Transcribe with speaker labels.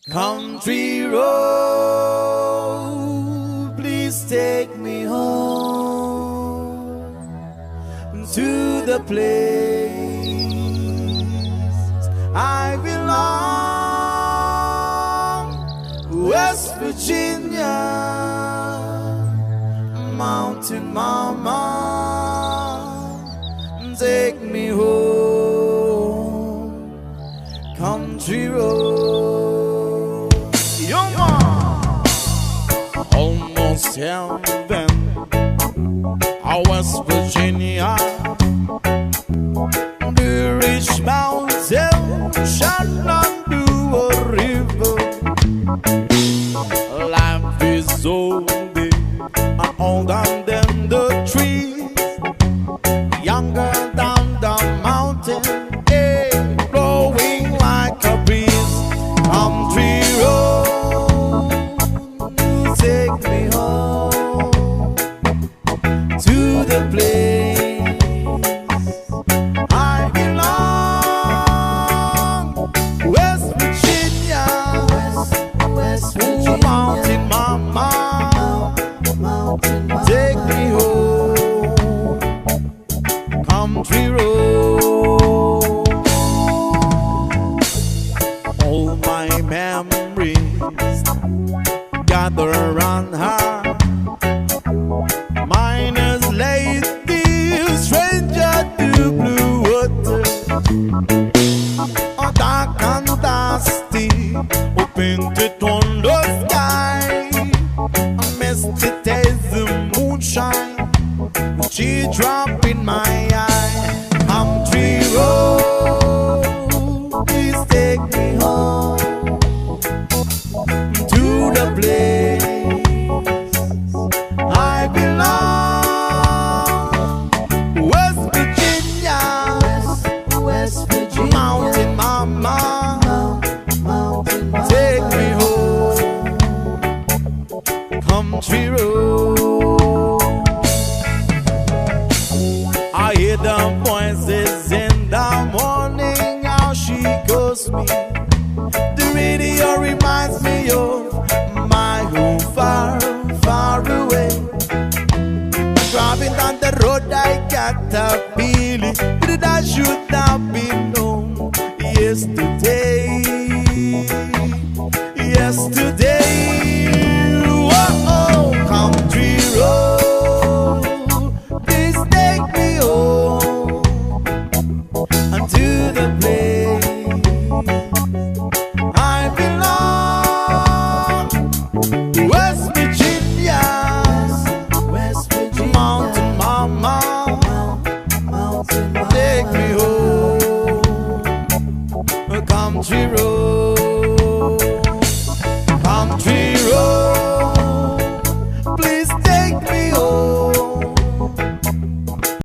Speaker 1: Country road, please take me home to the place I belong, West Virginia, Mountain Mama, take me home, country road. Young man, almost heaven, West Virginia, the rich mountain shall undo a river. Life is so big and older than the trees, younger than the mountain, hey, blowing like a breeze. Country road, take me home to the place I belong, West Virginia, West Virginia, Mountain Mama, take me home, country road. All my memories gather around her, miners lady, stranger to blue water, dark and dusty, painted on the sky, a misty taste of moonshine, she drop in my eye. Country road, please take me home to the place I belong, West Virginia, West Virginia, Mountain Mama, take me home, country road. I hear the voices in the morning, how she calls me. The radio reminds me of my home far, far away. Driving down the road, I got a feeling that I should have been known yesterday. Yesterday.